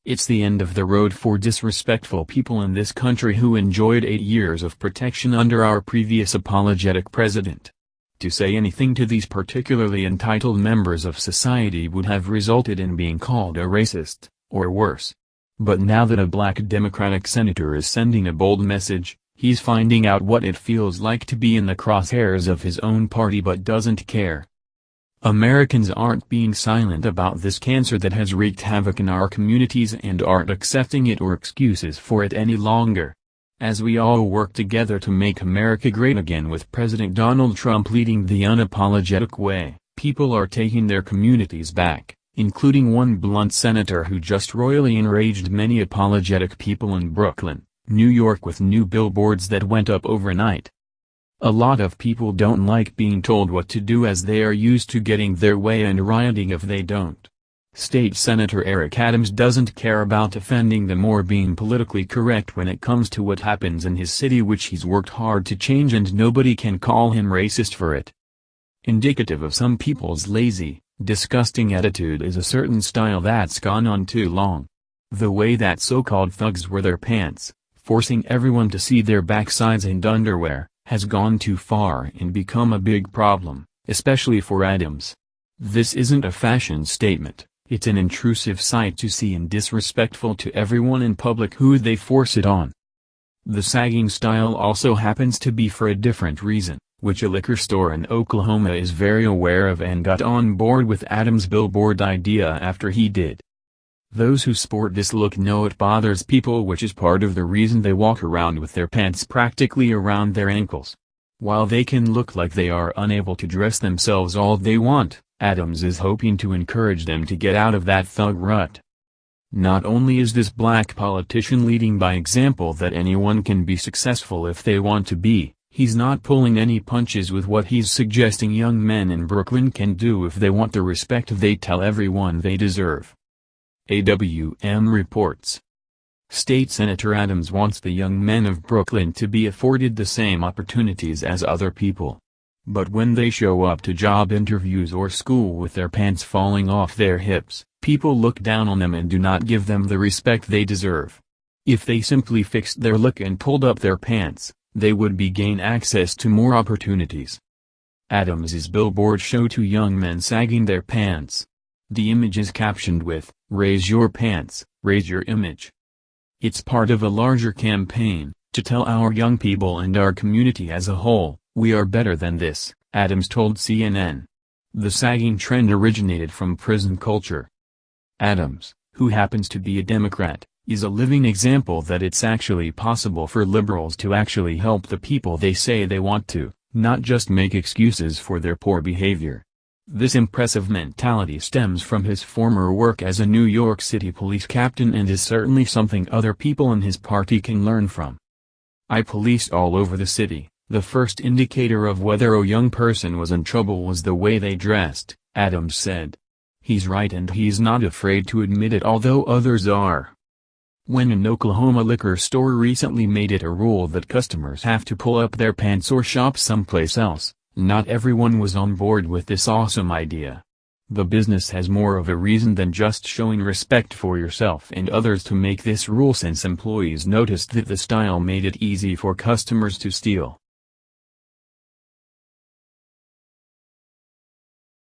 It's the end of the road for disrespectful people in this country who enjoyed 8 years of protection under our previous apologetic president. To say anything to these particularly entitled members of society would have resulted in being called a racist, or worse. But now that a black Democratic senator is sending a bold message, he's finding out what it feels like to be in the crosshairs of his own party but doesn't care. Americans aren't being silent about this cancer that has wreaked havoc in our communities and aren't accepting it or excuses for it any longer. As we all work together to make America great again with President Donald Trump leading the unapologetic way, people are taking their communities back, including one blunt senator who just royally enraged many apologetic people in Brooklyn, New York with new billboards that went up overnight. A lot of people don't like being told what to do as they are used to getting their way and rioting if they don't. State Senator Eric Adams doesn't care about offending them or being politically correct when it comes to what happens in his city, which he's worked hard to change, and nobody can call him racist for it. Indicative of some people's lazy, disgusting attitude is a certain style that's gone on too long. The way that so-called thugs wear their pants, forcing everyone to see their backsides and underwear, has gone too far and become a big problem, especially for Adams. This isn't a fashion statement, it's an intrusive sight to see and disrespectful to everyone in public who they force it on. The sagging style also happens to be for a different reason, which a liquor store in Oklahoma is very aware of and got on board with Adams' billboard idea after he did. Those who sport this look know it bothers people, which is part of the reason they walk around with their pants practically around their ankles. While they can look like they are unable to dress themselves all they want, Adams is hoping to encourage them to get out of that thug rut. Not only is this black politician leading by example that anyone can be successful if they want to be, he's not pulling any punches with what he's suggesting young men in Brooklyn can do if they want the respect they tell everyone they deserve. AWM reports. State Senator Adams wants the young men of Brooklyn to be afforded the same opportunities as other people. But when they show up to job interviews or school with their pants falling off their hips, people look down on them and do not give them the respect they deserve. If they simply fixed their look and pulled up their pants, they would gain access to more opportunities. Adams's billboard show two young men sagging their pants. The image is captioned with, "Raise your pants, raise your image." It's part of a larger campaign, to tell our young people and our community as a whole, we are better than this, Adams told CNN. The sagging trend originated from prison culture. Adams, who happens to be a Democrat, is a living example that it's actually possible for liberals to actually help the people they say they want to, not just make excuses for their poor behavior. This impressive mentality stems from his former work as a New York City police captain and is certainly something other people in his party can learn from. "I policed all over the city. The first indicator of whether a young person was in trouble was the way they dressed," Adams said. He's right, and he's not afraid to admit it, although others are. When an Oklahoma liquor store recently made it a rule that customers have to pull up their pants or shop someplace else, not everyone was on board with this awesome idea. The business has more of a reason than just showing respect for yourself and others to make this rule, since employees noticed that the style made it easy for customers to steal.